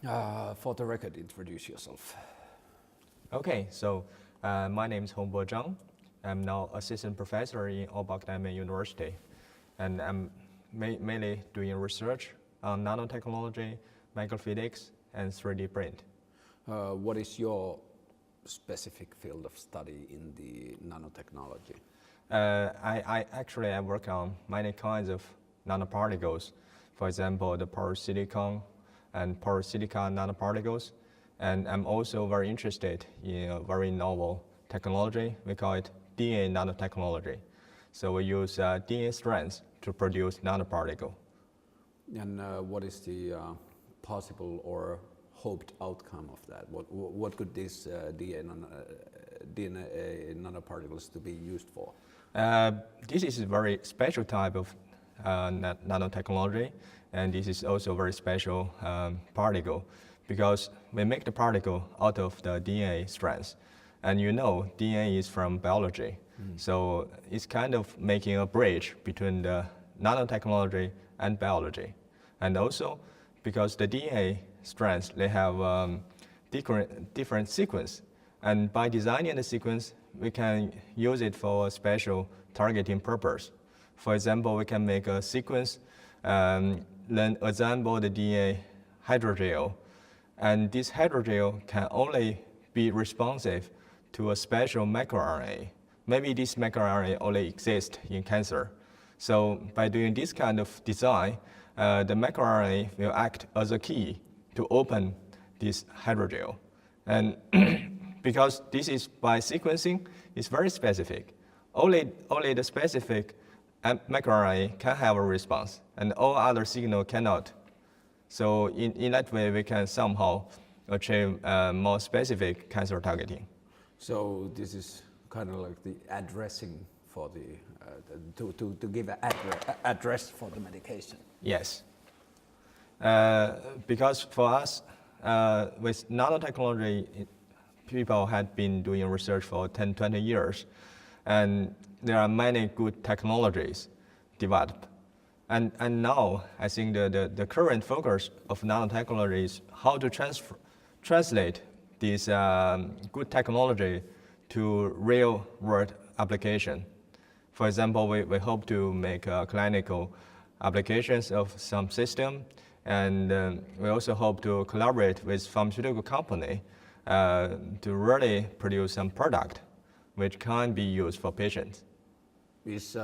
For the record, introduce yourself. Okay, so my name is Hongbo Zhang. I'm now assistant professor in Aalborg Academic University, and I'm mainly doing research on nanotechnology, microphysics, and 3D print. What is your specific field of study in the nanotechnology? I work on many kinds of nanoparticles. For example, the polysilicon and polysilicon nanoparticles. And I'm also very interested in a very novel technology. We call it DNA nanotechnology. So we use DNA strands to produce nanoparticle. And what is the possible or hoped outcome of that? What could this DNA nanoparticles to be used for? This is a very special type of nanotechnology, and this is also a very special particle because we make the particle out of the DNA strands. And you know, DNA is from biology. So it's kind of making a bridge between the nanotechnology and biology. And also, because the DNA strands, they have different sequence. And by designing the sequence, we can use it for a special targeting purpose. For example, we can make a sequence, then assemble the DNA hydrogel. And this hydrogel can only be responsive to a special microRNA. Maybe this microRNA only exists in cancer. So by doing this kind of design, the microRNA will act as a key to open this hydrogel. And because this is by sequencing, it's very specific. Only the specific microRNA can have a response, and all other signal cannot. So in that way, we can somehow achieve more specific cancer targeting. So this is kind of like the addressing for the to give an address for the medication. Yes, because for us, with nanotechnology, people had been doing research for 10, 20 years, and there are many good technologies developed. And now, I think the current focus of nanotechnology is how to translate this good technology to real-world application. For example, we hope to make clinical applications of some system, and we also hope to collaborate with pharmaceutical company to really produce some product which can be used for patients. Is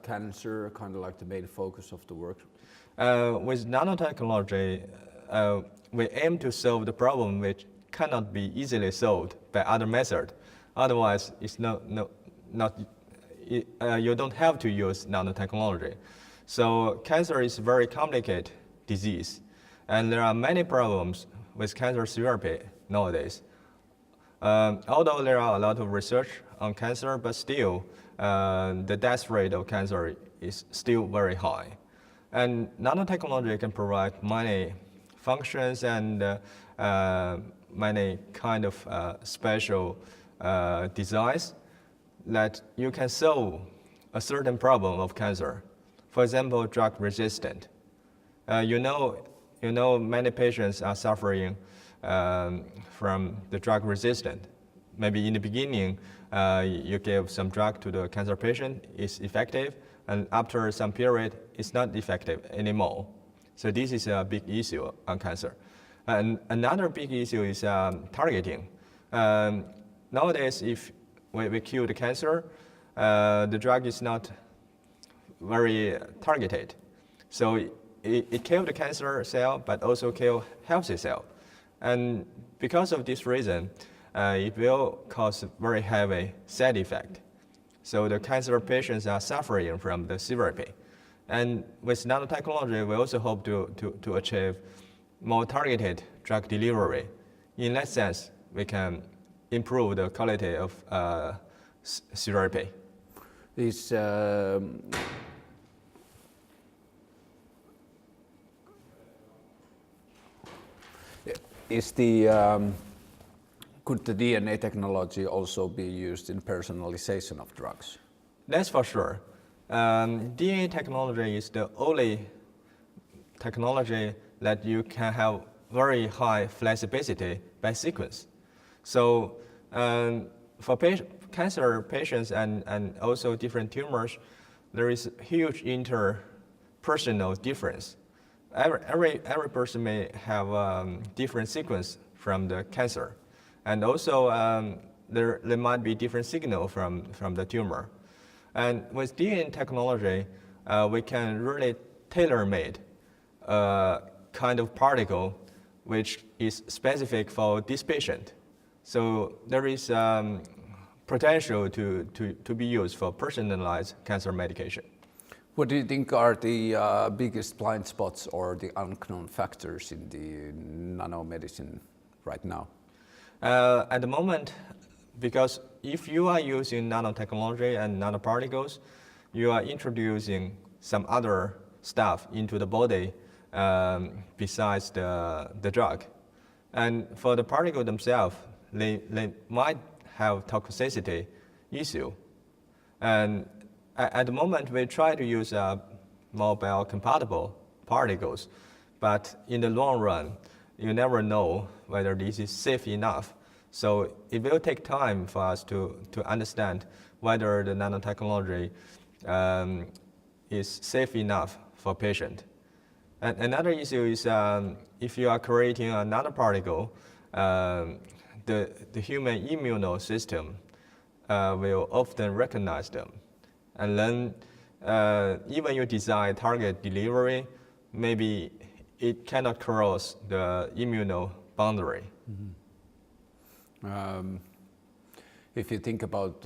cancer kind of like the main focus of the work? With nanotechnology, we aim to solve the problem which cannot be easily solved by other methods. Otherwise, it's you don't have to use nanotechnology. So cancer is a very complicated disease, and there are many problems with cancer therapy nowadays. Although there are a lot of research on cancer, but still the death rate of cancer is still very high. And nanotechnology can provide many functions and many kind of special designs that you can solve a certain problem of cancer. For example, drug resistant. You know many patients are suffering from the drug resistant. Maybe in the beginning, you give some drug to the cancer patient, it's effective, and after some period, it's not effective anymore. So this is a big issue on cancer. And another big issue is targeting. Nowadays, if we kill the cancer, the drug is not very targeted. So it kills the cancer cell, but also kills healthy cell. And because of this reason, it will cause very heavy side effect. So the cancer patients are suffering from the therapy. And with nanotechnology, we also hope to achieve more targeted drug delivery. In that sense, we can improve the quality of therapy. Could the DNA technology also be used in personalization of drugs? That's for sure. DNA technology is the only technology that you can have very high flexibility by sequence. So for cancer patients and also different tumors, there is huge interpersonal difference. Every person may have different sequence from the cancer. And also there might be different signal from the tumor. And with DNA technology, we can really tailor-made kind of particle which is specific for this patient. So there is potential to be used for personalized cancer medication. What do you think are the biggest blind spots or the unknown factors in the nanomedicine right now? At the moment, because if you are using nanotechnology and nanoparticles, you are introducing some other stuff into the body besides the drug. And for the particle themselves, they might have toxicity issue. And at the moment, we try to use more biocompatible particles, but in the long run, you never know whether this is safe enough. So it will take time for us to understand whether the nanotechnology is safe enough for patient. And another issue is if you are creating a nanoparticle, the human immune system will often recognize them. And then even you design target delivery, maybe it cannot cross the immune boundary. Mm-hmm. If you think about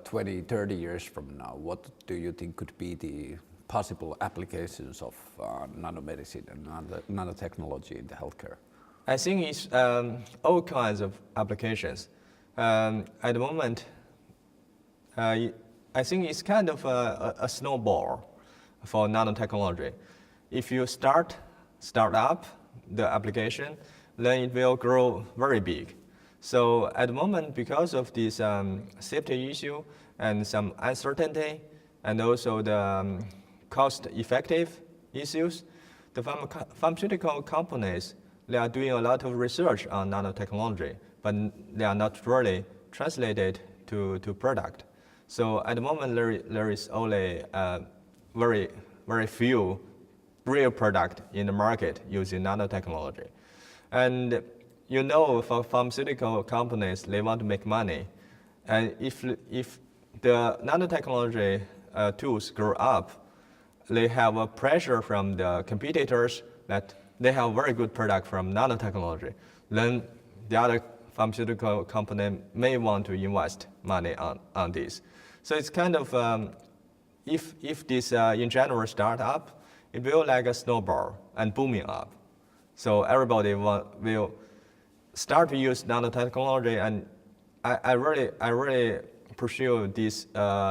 20, 30 years from now, what do you think could be the possible applications of nanomedicine and nanotechnology in the healthcare? I think it's all kinds of applications. At the moment, I think it's kind of a snowball for nanotechnology. If you start up the application, then it will grow very big. So at the moment, because of this safety issue and some uncertainty, and also the cost-effective issues, the pharmaceutical companies, they are doing a lot of research on nanotechnology, but they are not really translated to product. So at the moment, there is only very, very few real product in the market using nanotechnology. And you know, for pharmaceutical companies, they want to make money. And if the nanotechnology tools grow up, they have a pressure from the competitors that they have very good product from nanotechnology. Then the other pharmaceutical company may want to invest money on this. So it's kind of, if this in general start up, it will like a snowball and booming up. So everybody will start to use nanotechnology, and I really pursue this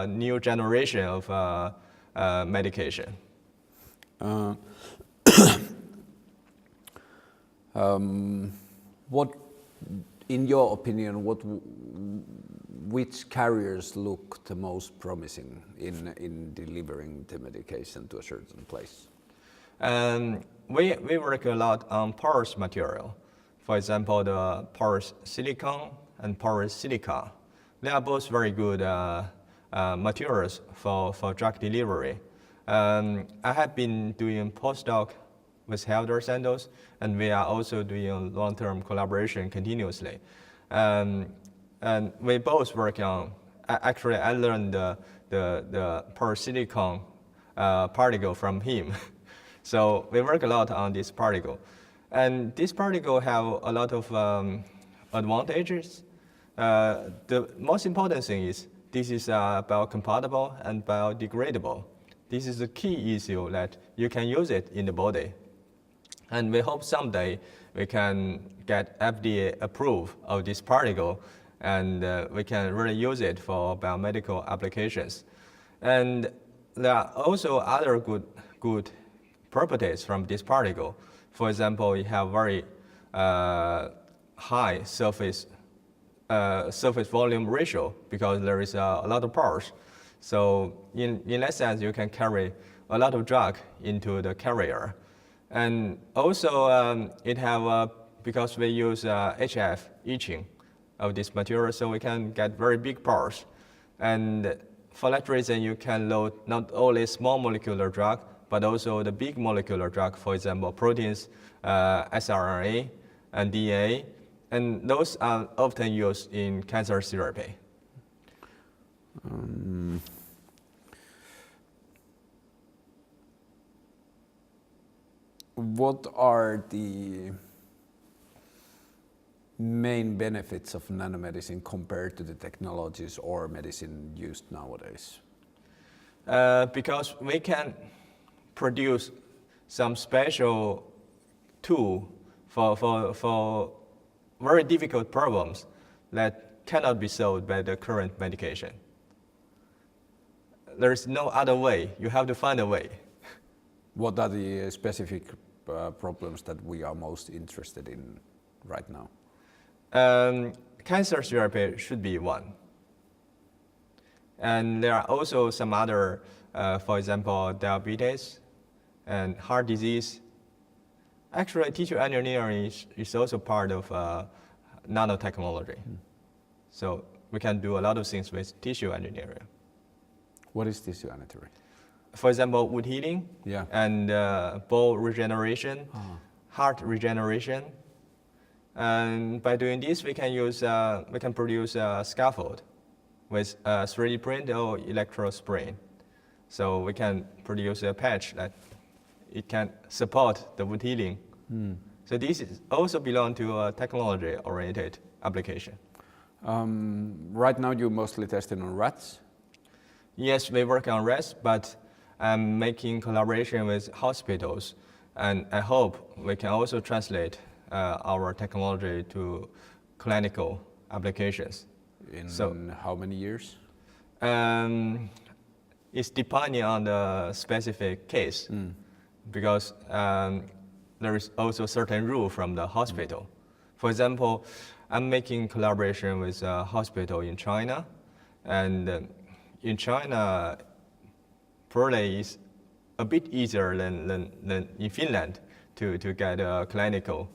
new generation of medication. What, in your opinion, which carriers look the most promising in delivering the medication to a certain place? We work a lot on porous material. For example, the porous silicon and porous silica. They are both very good materials for drug delivery. I have been doing postdoc with Helder Sandoz, and we are also doing long-term collaboration continuously. And we both work on, actually I learned the porous silicon particle from him. So we work a lot on this particle. And this particle have a lot of advantages. The most important thing is this is biocompatible and biodegradable. This is the key issue that you can use it in the body. And we hope someday we can get FDA approved of this particle, and we can really use it for biomedical applications. And there are also other good properties from this particle. For example, it have very high surface volume ratio because there is a lot of pores. So in that sense, you can carry a lot of drug into the carrier. And also it have a because we use HF etching of this material, so we can get very big parts. And for that reason, you can load not only small molecular drug, but also the big molecular drug, for example, proteins, siRNA, and DNA, and those are often used in cancer therapy. What are the main benefits of nanomedicine compared to the technologies or medicine used nowadays? Because we can produce some special tool for very difficult problems that cannot be solved by the current medication. There is no other way. You have to find a way. What are the specific problems that we are most interested in right now? Cancer therapy should be one. And there are also some other, for example, diabetes and heart disease. Actually, tissue engineering is also part of nanotechnology. So we can do a lot of things with tissue engineering. What is tissue engineering? For example, wound healing, Yeah. and bone regeneration, heart regeneration. And by doing this, we can produce a scaffold with 3D print or electrospray. So we can produce a patch that it can support the wound healing. So this is also belong to a technology-oriented application. Right now, you mostly testing on rats. Yes, we work on rats, but I'm making collaboration with hospitals, and I hope we can also translate our technology to clinical applications. In So, how many years? It's depending on the specific case, because there is also certain rule from the hospital. For example, I'm making collaboration with a hospital in China, and in China, probably is a bit easier than in Finland to get a clinical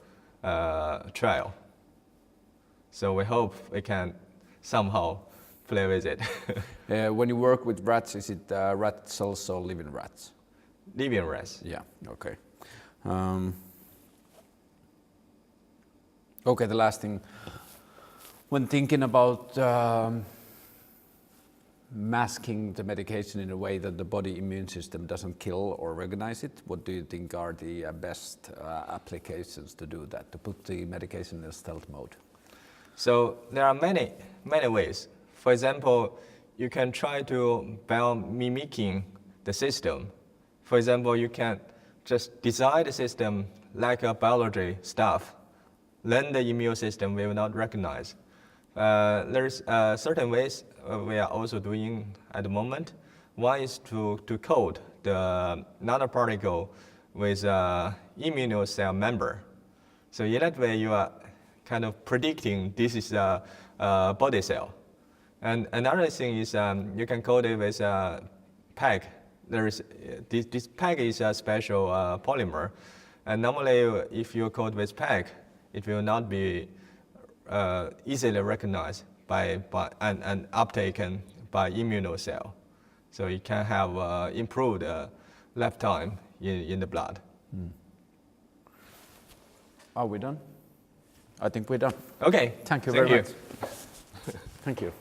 trial. So we hope we can somehow play with it. When you work with rats, is it rat cells or living rats? Living rats. Yeah, okay. Okay, the last thing. When thinking about masking the medication in a way that the body immune system doesn't kill or recognize it, what do you think are the best applications to do that, to put the medication in stealth mode? So there are many ways. For example, you can try to biomimicking the system. For example, you can just design the system like a biology stuff. Then the immune system will not recognize. There's certain ways we are also doing at the moment. One is to code the nanoparticle with immunocell member. So in that way, you are kind of predicting this is a body cell. And another thing is you can code it with a PEG. This PEG is a special polymer. And normally, if you code with PEG, it will not be easily recognized and uptaken by immunocell. So it can have improved lifetime in the blood. Are we done? I think we're done. Okay. Thank you very much. Thank you.